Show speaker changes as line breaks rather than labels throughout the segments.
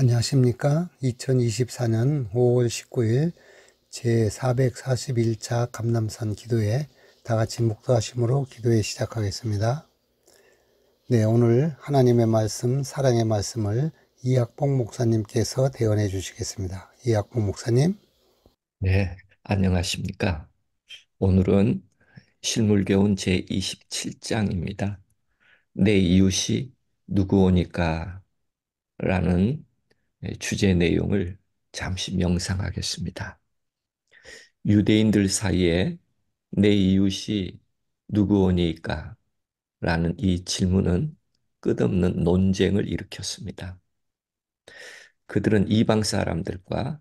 안녕하십니까? 2024년 5월 19일 제441차 감람산 기도회 다 같이 묵도하심으로 기도회 시작하겠습니다. 네, 오늘 하나님의 말씀, 사랑의 말씀을 이학봉 목사님께서 대언해 주시겠습니다. 이학봉 목사님.
네, 안녕하십니까. 오늘은 실물교훈 제27장입니다. 내 이웃이 누구오니까 라는 주제 내용을 잠시 명상하겠습니다. 유대인들 사이에 내 이웃이 누구오니까 라는 이 질문은 끝없는 논쟁을 일으켰습니다. 그들은 이방 사람들과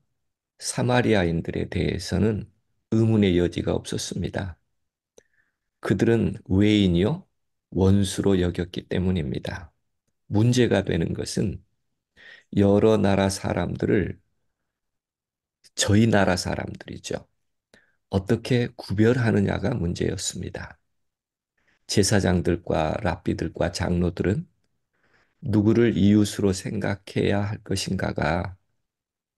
사마리아인들에 대해서는 의문의 여지가 없었습니다. 그들은 외인이요, 원수로 여겼기 때문입니다. 문제가 되는 것은 여러 나라 사람들을 저희 나라 사람들이죠. 어떻게 구별하느냐가 문제였습니다. 제사장들과 랍비들과 장로들은 누구를 이웃으로 생각해야 할 것인가가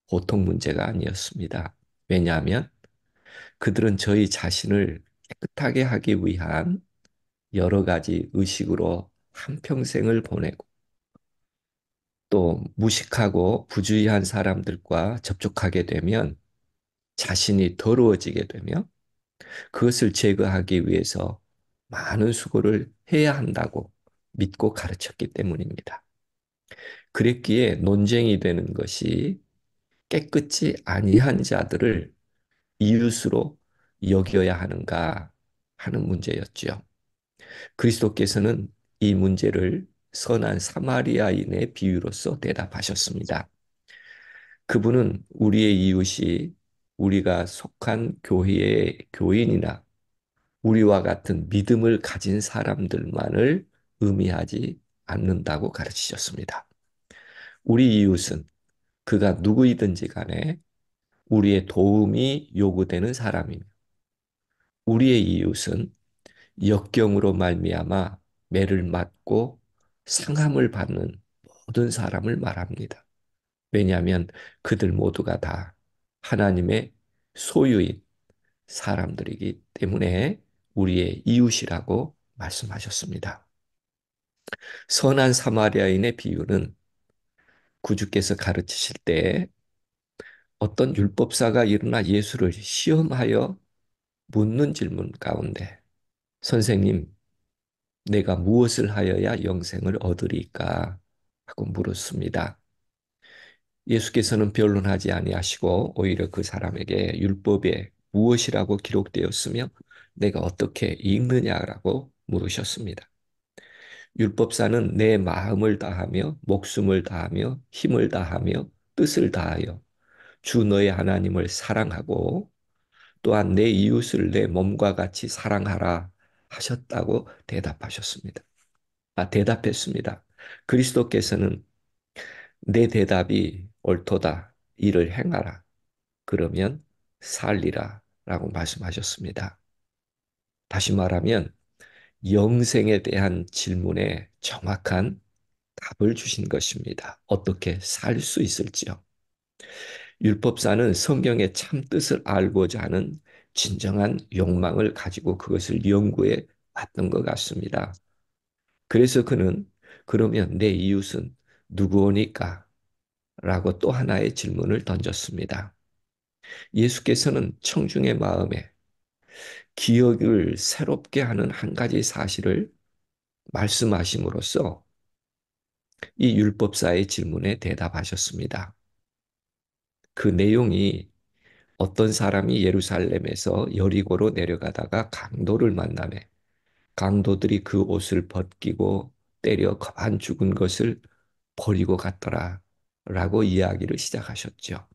보통 문제가 아니었습니다. 왜냐하면 그들은 저희 자신을 깨끗하게 하기 위한 여러 가지 의식으로 한평생을 보내고 또 무식하고 부주의한 사람들과 접촉하게 되면 자신이 더러워지게 되며 그것을 제거하기 위해서 많은 수고를 해야 한다고 믿고 가르쳤기 때문입니다. 그랬기에 논쟁이 되는 것이 깨끗이 아니한 자들을 이웃으로 여겨야 하는가 하는 문제였죠. 그리스도께서는 이 문제를 선한 사마리아인의 비유로서 대답하셨습니다. 그분은 우리의 이웃이 우리가 속한 교회의 교인이나 우리와 같은 믿음을 가진 사람들만을 의미하지 않는다고 가르치셨습니다. 우리 이웃은 그가 누구이든지 간에 우리의 도움이 요구되는 사람이며 우리의 이웃은 역경으로 말미암아 매를 맞고 상함을 받는 모든 사람을 말합니다. 왜냐하면 그들 모두가 다 하나님의 소유인 사람들이기 때문에 우리의 이웃이라고 말씀하셨습니다. 선한 사마리아인의 비유는 구주께서 가르치실 때 어떤 율법사가 일어나 예수를 시험하여 묻는 질문 가운데 선생님, 내가 무엇을 하여야 영생을 얻으리까? 하고 물었습니다. 예수께서는 변론하지 아니하시고 오히려 그 사람에게 율법에 무엇이라고 기록되었으며 내가 어떻게 읽느냐라고 물으셨습니다. 율법사는 내 마음을 다하며 목숨을 다하며 힘을 다하며 뜻을 다하여 주 너의 하나님을 사랑하고 또한 내 이웃을 내 몸과 같이 사랑하라 하셨다고 대답했습니다. 그리스도께서는 내 대답이 옳도다. 이를 행하라. 그러면 살리라. 라고 말씀하셨습니다. 다시 말하면 영생에 대한 질문에 정확한 답을 주신 것입니다. 어떻게 살 수 있을지요? 율법사는 성경의 참 뜻을 알고자 하는 진정한 욕망을 가지고 그것을 연구해 왔던 것 같습니다. 그래서 그는 그러면 내 이웃은 누구오니까? 라고 또 하나의 질문을 던졌습니다. 예수께서는 청중의 마음에 기억을 새롭게 하는 한 가지 사실을 말씀하심으로써 이 율법사의 질문에 대답하셨습니다. 그 내용이 어떤 사람이 예루살렘에서 여리고로 내려가다가 강도를 만나매 강도들이 그 옷을 벗기고 때려 반 죽은 것을 버리고 갔더라 라고 이야기를 시작하셨죠.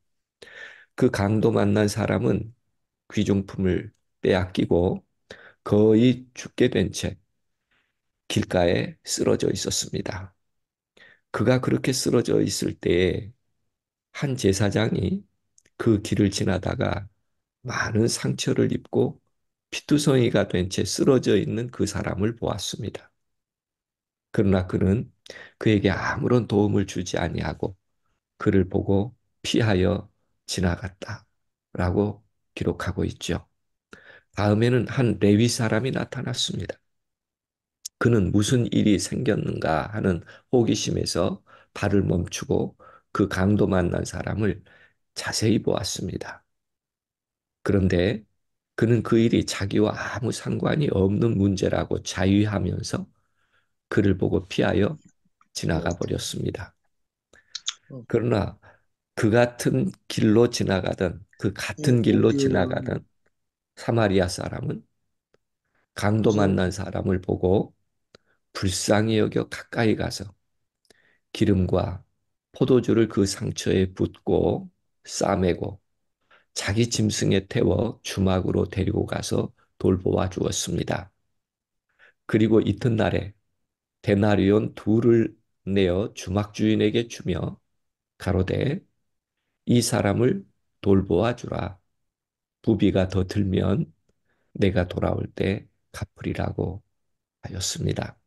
그 강도 만난 사람은 귀중품을 빼앗기고 거의 죽게 된 채 길가에 쓰러져 있었습니다. 그가 그렇게 쓰러져 있을 때에 한 제사장이 그 길을 지나다가 많은 상처를 입고 피투성이가 된 채 쓰러져 있는 그 사람을 보았습니다. 그러나 그는 그에게 아무런 도움을 주지 아니하고 그를 보고 피하여 지나갔다라고 기록하고 있죠. 다음에는 한 레위 사람이 나타났습니다. 그는 무슨 일이 생겼는가 하는 호기심에서 발을 멈추고 그 강도 만난 사람을 자세히 보았습니다. 그런데 그는 그 일이 자기와 아무 상관이 없는 문제라고 자유하면서 그를 보고 피하여 지나가 버렸습니다. 그러나 그 같은 길로 지나가던 그 같은 길로 지나가던 사마리아 사람은 강도 만난 사람을 보고 불쌍히 여겨 가까이 가서 기름과 포도주를 그 상처에 붓고 싸매고 자기 짐승에 태워 주막으로 데리고 가서 돌보아 주었습니다. 그리고 이튿날에 데나리온 둘을 내어 주막 주인에게 주며 가로되 이 사람을 돌보아 주라. 부비가 더 들면 내가 돌아올 때 갚으리라고 하였습니다.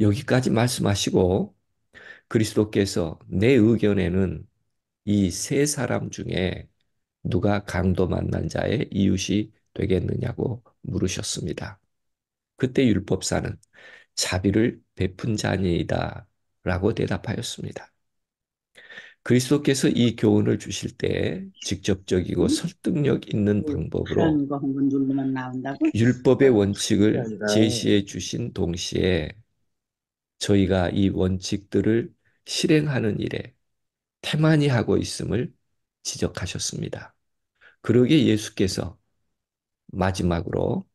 여기까지 말씀하시고 그리스도께서 내 의견에는 이 세 사람 중에 누가 강도 만난 자의 이웃이 되겠느냐고 물으셨습니다. 그때 율법사는 자비를 베푼 자니이다 라고 대답하였습니다. 그리스도께서 이 교훈을 주실 때 직접적이고
응?
설득력 있는
뭐
방법으로
파란 거 한 번 누르면 나온다고?
율법의
그게
원칙을
아니라
제시해 주신 동시에 저희가 이 원칙들을 실행하는 일에 태만히 하고 있음을 지적하셨습니다. 그러기에 예수께서 마지막으로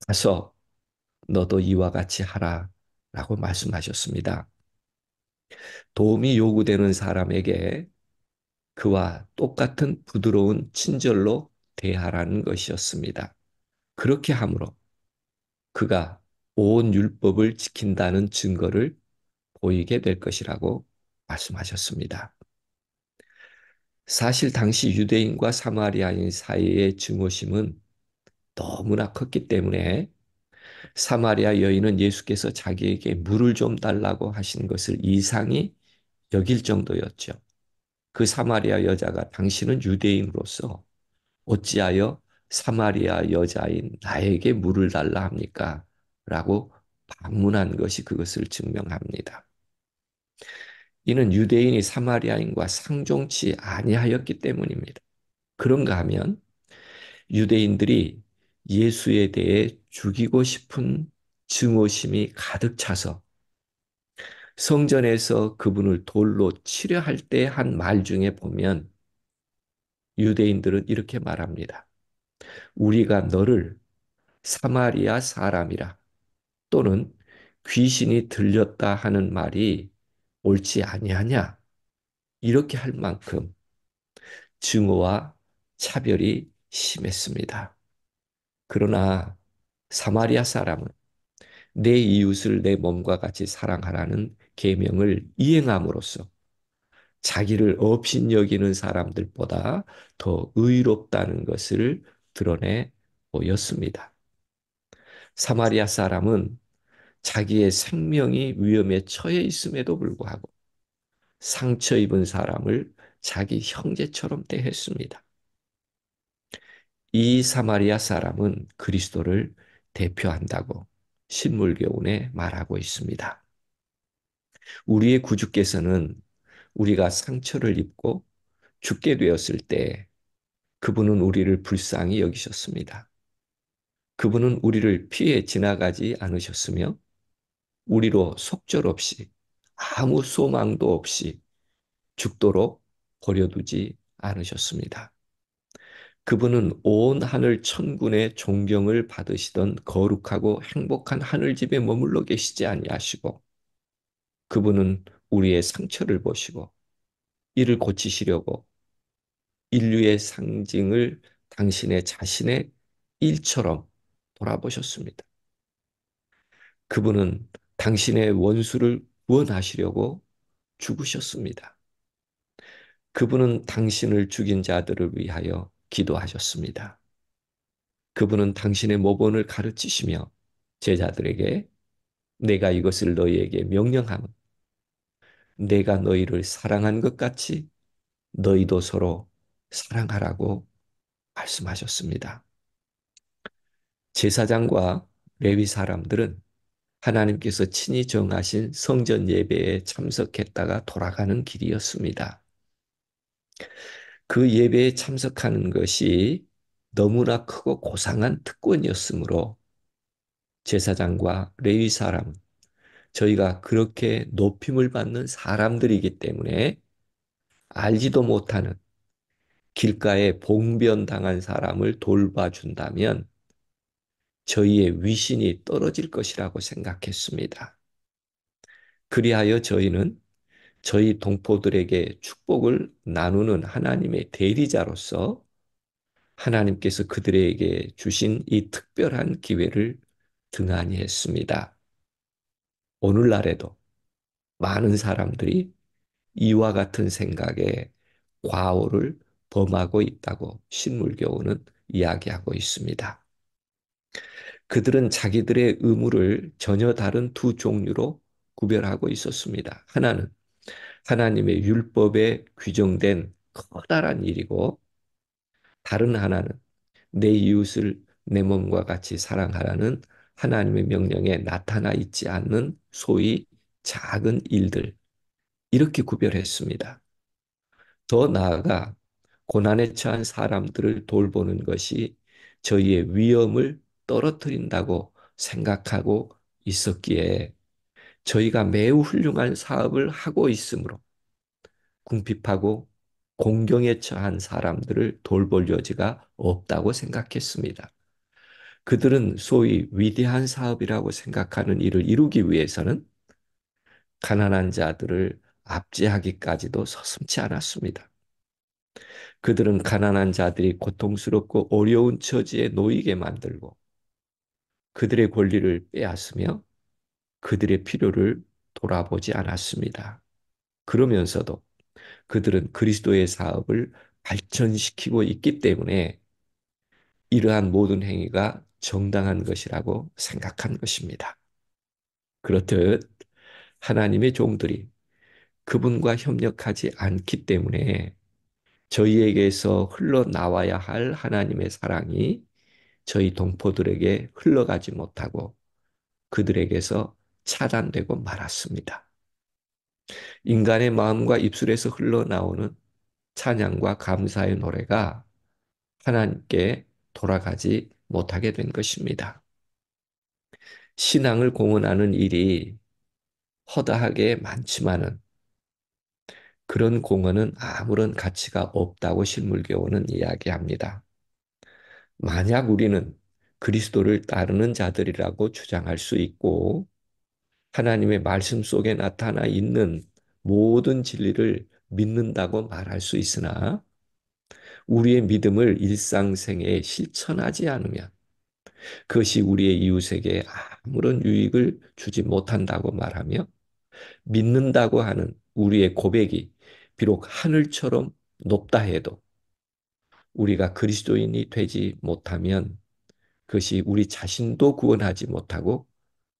가서 너도 이와 같이 하라 라고 말씀하셨습니다. 도움이 요구되는 사람에게 그와 똑같은 부드러운 친절로 대하라는 것이었습니다. 그렇게 함으로 그가 온 율법을 지킨다는 증거를 보이게 될 것이라고 말씀하셨습니다. 사실 당시 유대인과 사마리아인 사이의 증오심은 너무나 컸기 때문에 사마리아 여인은 예수께서 자기에게 물을 좀 달라고 하신 것을 이상히 여길 정도였죠. 그 사마리아 여자가 당신은 유대인으로서 어찌하여 사마리아 여자인 나에게 물을 달라 합니까? 라고 반문한 것이 그것을 증명합니다. 이는 유대인이 사마리아인과 상종치 아니하였기 때문입니다. 그런가 하면 유대인들이 예수에 대해 죽이고 싶은 증오심이 가득 차서 성전에서 그분을 돌로 치려 할 때 한 말 중에 보면 유대인들은 이렇게 말합니다. 우리가 너를 사마리아 사람이라 또는 귀신이 들렸다 하는 말이 옳지 아니하냐? 이렇게 할 만큼 증오와 차별이 심했습니다. 그러나 사마리아 사람은 내 이웃을 내 몸과 같이 사랑하라는 계명을 이행함으로써 자기를 업신여기는 사람들보다 더 의롭다는 것을 드러내 보였습니다. 사마리아 사람은 자기의 생명이 위험에 처해 있음에도 불구하고 상처 입은 사람을 자기 형제처럼 대했습니다. 이 사마리아 사람은 그리스도를 대표한다고 신물교훈에 말하고 있습니다. 우리의 구주께서는 우리가 상처를 입고 죽게 되었을 때 그분은 우리를 불쌍히 여기셨습니다. 그분은 우리를 피해 지나가지 않으셨으며 우리로 속절없이 아무 소망도 없이 죽도록 버려두지 않으셨습니다. 그분은 온 하늘 천군의 존경을 받으시던 거룩하고 행복한 하늘집에 머물러 계시지 아니하시고 그분은 우리의 상처를 보시고 이를 고치시려고 인류의 상징을 당신의 자신의 일처럼 돌아보셨습니다. 그분은 당신의 원수를 구원하시려고 죽으셨습니다. 그분은 당신을 죽인 자들을 위하여 기도하셨습니다. 그분은 당신의 모본을 가르치시며 제자들에게 내가 이것을 너희에게 명령하면 내가 너희를 사랑한 것 같이 너희도 서로 사랑하라고 말씀하셨습니다. 제사장과 레위 사람들은 하나님께서 친히 정하신 성전 예배에 참석했다가 돌아가는 길이었습니다. 그 예배에 참석하는 것이 너무나 크고 고상한 특권이었으므로 제사장과 레위 사람, 저희가 그렇게 높임을 받는 사람들이기 때문에 알지도 못하는 길가에 봉변당한 사람을 돌봐준다면 저희의 위신이 떨어질 것이라고 생각했습니다. 그리하여 저희는 저희 동포들에게 축복을 나누는 하나님의 대리자로서 하나님께서 그들에게 주신 이 특별한 기회를 등한히 했습니다. 오늘날에도 많은 사람들이 이와 같은 생각에 과오를 범하고 있다고 신물교훈은 이야기하고 있습니다. 그들은 자기들의 의무를 전혀 다른 두 종류로 구별하고 있었습니다. 하나는 하나님의 율법에 규정된 커다란 일이고, 다른 하나는 내 이웃을 내 몸과 같이 사랑하라는 하나님의 명령에 나타나 있지 않는 소위 작은 일들, 이렇게 구별했습니다. 더 나아가 고난에 처한 사람들을 돌보는 것이 저희의 위험을 떨어뜨린다고 생각하고 있었기에 저희가 매우 훌륭한 사업을 하고 있으므로 궁핍하고 공경에 처한 사람들을 돌볼 여지가 없다고 생각했습니다. 그들은 소위 위대한 사업이라고 생각하는 일을 이루기 위해서는 가난한 자들을 압제하기까지도 서슴지 않았습니다. 그들은 가난한 자들이 고통스럽고 어려운 처지에 놓이게 만들고 그들의 권리를 빼앗으며 그들의 필요를 돌아보지 않았습니다. 그러면서도 그들은 그리스도의 사업을 발전시키고 있기 때문에 이러한 모든 행위가 정당한 것이라고 생각한 것입니다. 그렇듯 하나님의 종들이 그분과 협력하지 않기 때문에 저희에게서 흘러나와야 할 하나님의 사랑이 저희 동포들에게 흘러가지 못하고 그들에게서 차단되고 말았습니다. 인간의 마음과 입술에서 흘러나오는 찬양과 감사의 노래가 하나님께 돌아가지 못하게 된 것입니다. 신앙을 공언하는 일이 허다하게 많지만은 그런 공헌은 아무런 가치가 없다고 실물교훈은 이야기합니다. 만약 우리는 그리스도를 따르는 자들이라고 주장할 수 있고 하나님의 말씀 속에 나타나 있는 모든 진리를 믿는다고 말할 수 있으나 우리의 믿음을 일상생에 실천하지 않으면 그것이 우리의 이웃에게 아무런 유익을 주지 못한다고 말하며 믿는다고 하는 우리의 고백이 비록 하늘처럼 높다 해도 우리가 그리스도인이 되지 못하면 그것이 우리 자신도 구원하지 못하고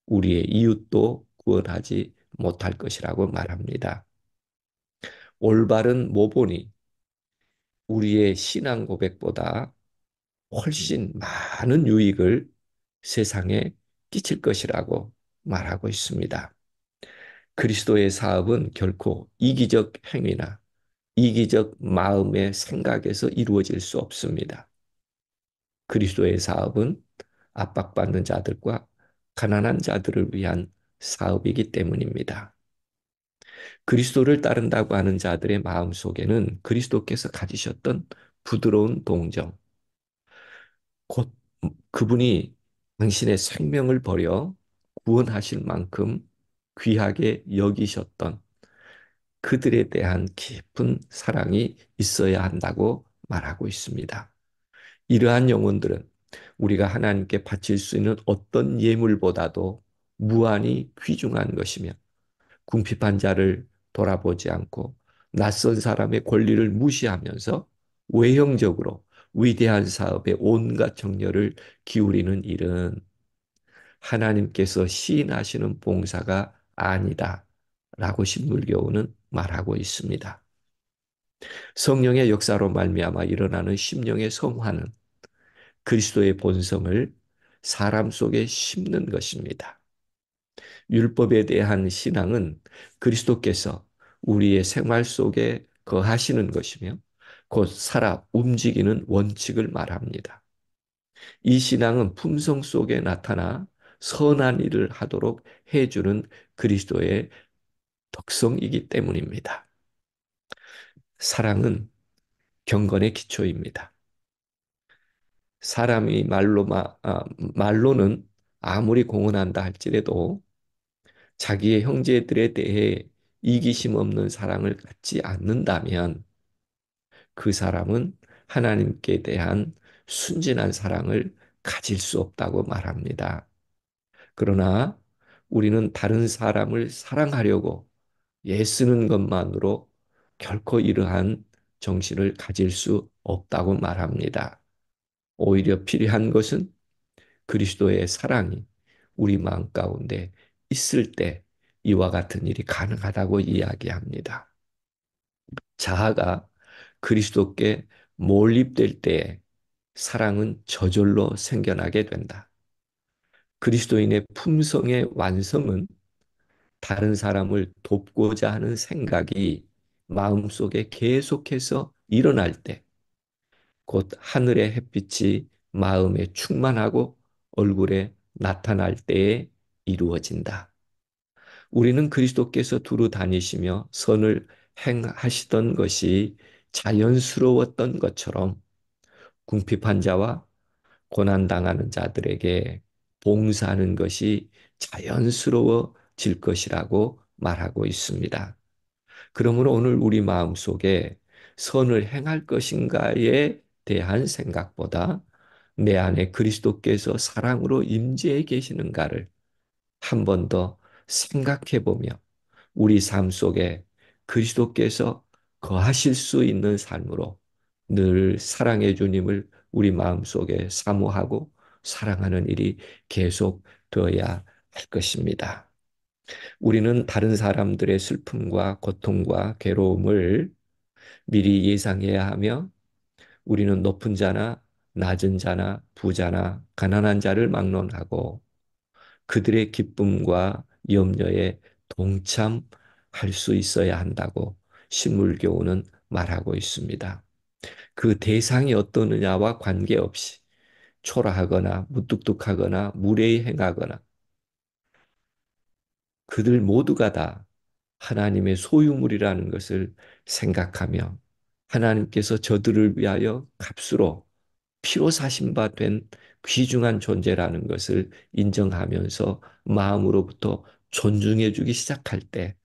우리의 이웃도 구원하지 못할 것이라고 말합니다. 올바른 모본이 우리의 신앙 고백보다 훨씬 많은 유익을 세상에 끼칠 것이라고 말하고 있습니다. 그리스도의 사업은 결코 이기적 행위나 이기적 마음의 생각에서 이루어질 수 없습니다. 그리스도의 사업은 압박받는 자들과 가난한 자들을 위한 사업이기 때문입니다. 그리스도를 따른다고 하는 자들의 마음 속에는 그리스도께서 가지셨던 부드러운 동정, 곧 그분이 당신의 생명을 버려 구원하실 만큼 귀하게 여기셨던 그들에 대한 깊은 사랑이 있어야 한다고 말하고 있습니다. 이러한 영혼들은 우리가 하나님께 바칠 수 있는 어떤 예물보다도 무한히 귀중한 것이며 궁핍한 자를 돌아보지 않고 낯선 사람의 권리를 무시하면서 외형적으로 위대한 사업에 온갖 정열을 기울이는 일은 하나님께서 시인하시는 봉사가 아니다 라고 신물교훈은 말하고 있습니다. 성령의 역사로 말미암아 일어나는 심령의 성화는 그리스도의 본성을 사람 속에 심는 것입니다. 율법에 대한 신앙은 그리스도께서 우리의 생활 속에 거하시는 것이며 곧 살아 움직이는 원칙을 말합니다. 이 신앙은 품성 속에 나타나 선한 일을 하도록 해주는 그리스도의 덕성이기 때문입니다. 사랑은 경건의 기초입니다. 사람이 말로는 아무리 공언한다 할지라도 자기의 형제들에 대해 이기심 없는 사랑을 갖지 않는다면 그 사람은 하나님께 대한 순진한 사랑을 가질 수 없다고 말합니다. 그러나 우리는 다른 사람을 사랑하려고 애쓰는 것만으로 결코 이러한 정신을 가질 수 없다고 말합니다. 오히려 필요한 것은 그리스도의 사랑이 우리 마음 가운데 있을 때 이와 같은 일이 가능하다고 이야기합니다. 자아가 그리스도께 몰입될 때에 사랑은 저절로 생겨나게 된다. 그리스도인의 품성의 완성은 다른 사람을 돕고자 하는 생각이 마음속에 계속해서 일어날 때, 곧 하늘의 햇빛이 마음에 충만하고 얼굴에 나타날 때에 이루어진다. 우리는 그리스도께서 두루 다니시며 선을 행하시던 것이 자연스러웠던 것처럼 궁핍한 자와 고난당하는 자들에게 봉사하는 것이 자연스러워질 것이라고 말하고 있습니다. 그러므로 오늘 우리 마음속에 선을 행할 것인가에 대한 생각보다 내 안에 그리스도께서 사랑으로 임재해 계시는가를 한 번 더 생각해 보며 우리 삶 속에 그리스도께서 거하실 수 있는 삶으로 늘 사랑의 주님을 우리 마음속에 사모하고 사랑하는 일이 계속 되어야 할 것입니다. 우리는 다른 사람들의 슬픔과 고통과 괴로움을 미리 예상해야 하며 우리는 높은 자나 낮은 자나 부자나 가난한 자를 막론하고 그들의 기쁨과 염려에 동참할 수 있어야 한다고 신물교훈은 말하고 있습니다. 그 대상이 어떠느냐와 관계없이 초라하거나 무뚝뚝하거나 무례히 행하거나 그들 모두가 다 하나님의 소유물이라는 것을 생각하며 하나님께서 저들을 위하여 값으로 피로 사신 바 된 귀중한 존재라는 것을 인정하면서 마음으로부터 존중해 주기 시작할 때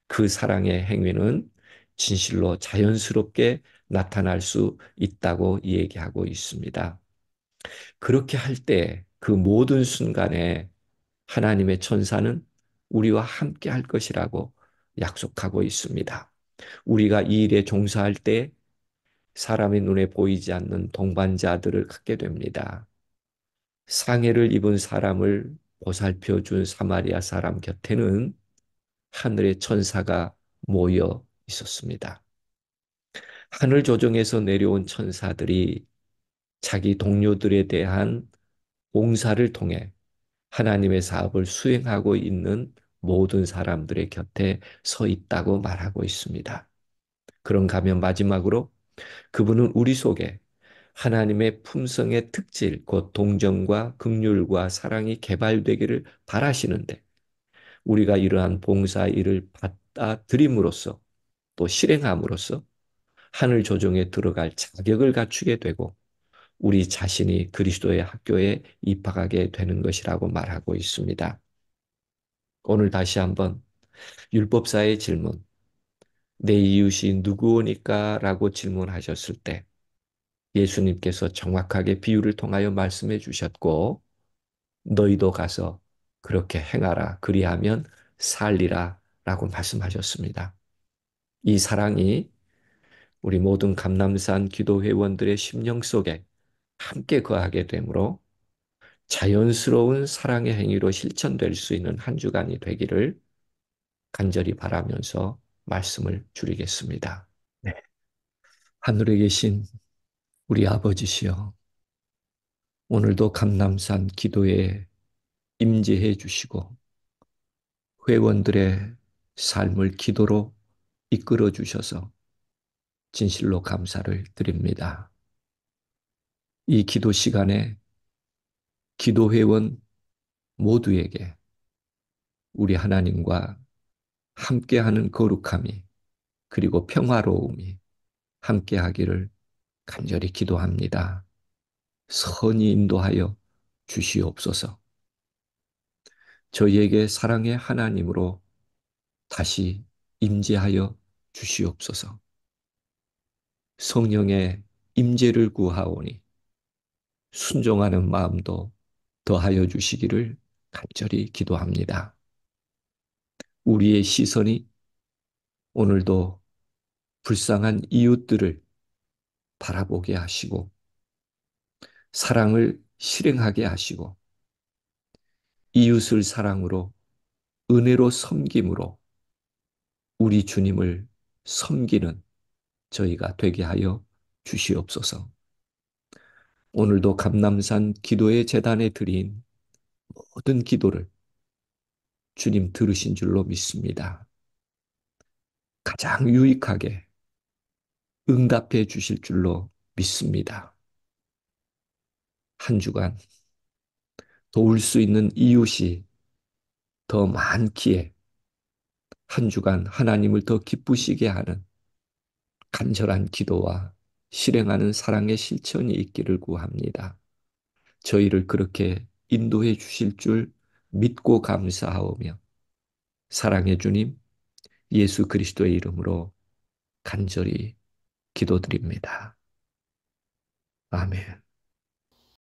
그 사랑의 행위는 진실로 자연스럽게 나타날 수 있다고 얘기하고 있습니다. 그렇게 할 때 그 모든 순간에 하나님의 천사는 우리와 함께 할 것이라고 약속하고 있습니다. 우리가 이 일에 종사할 때 사람의 눈에 보이지 않는 동반자들을 갖게 됩니다. 상해를 입은 사람을 보살펴 준 사마리아 사람 곁에는 하늘의 천사가 모여 있었습니다. 하늘 조정에서 내려온 천사들이 자기 동료들에 대한 봉사를 통해 하나님의 사업을 수행하고 있는 모든 사람들의 곁에 서 있다고 말하고 있습니다. 그런가 하면 마지막으로 그분은 우리 속에 하나님의 품성의 특질, 곧 동정과 긍휼과 사랑이 개발되기를 바라시는데 우리가 이러한 봉사 일을 받아들임으로써 또 실행함으로써 하늘 조정에 들어갈 자격을 갖추게 되고 우리 자신이 그리스도의 학교에 입학하게 되는 것이라고 말하고 있습니다. 오늘 다시 한번 율법사의 질문, 내 이웃이 누구오니까? 라고 질문하셨을 때 예수님께서 정확하게 비유를 통하여 말씀해 주셨고 너희도 가서 그렇게 행하라. 그리하면 살리라 라고 말씀하셨습니다. 이 사랑이 우리 모든 감남산 기도회원들의 심령 속에 함께 거하게 되므로 자연스러운 사랑의 행위로 실천될 수 있는 한 주간이 되기를 간절히 바라면서 말씀을 줄이겠습니다. 네. 하늘에 계신 우리 아버지시여, 오늘도 감람산 기도에 임재해 주시고 회원들의 삶을 기도로 이끌어 주셔서 진실로 감사를 드립니다. 이 기도 시간에 기도회원 모두에게 우리 하나님과 함께하는 거룩함이 그리고 평화로움이 함께하기를 간절히 기도합니다. 선히 인도하여 주시옵소서. 저희에게 사랑의 하나님으로 다시 임재하여 주시옵소서. 성령의 임재를 구하오니 순종하는 마음도 더하여 주시기를 간절히 기도합니다. 우리의 시선이 오늘도 불쌍한 이웃들을 바라보게 하시고 사랑을 실행하게 하시고 이웃을 사랑으로 은혜로 섬김으로 우리 주님을 섬기는 저희가 되게 하여 주시옵소서. 오늘도 감람산 기도의 제단에 드린 모든 기도를 주님 들으신 줄로 믿습니다. 가장 유익하게 응답해 주실 줄로 믿습니다. 한 주간 도울 수 있는 이웃이 더 많기에 한 주간 하나님을 더 기쁘시게 하는 간절한 기도와 실행하는 사랑의 실천이 있기를 구합니다. 저희를 그렇게 인도해 주실 줄 믿고 감사하오며 사랑의 주님 예수 그리스도의 이름으로 간절히 기도드립니다. 아멘.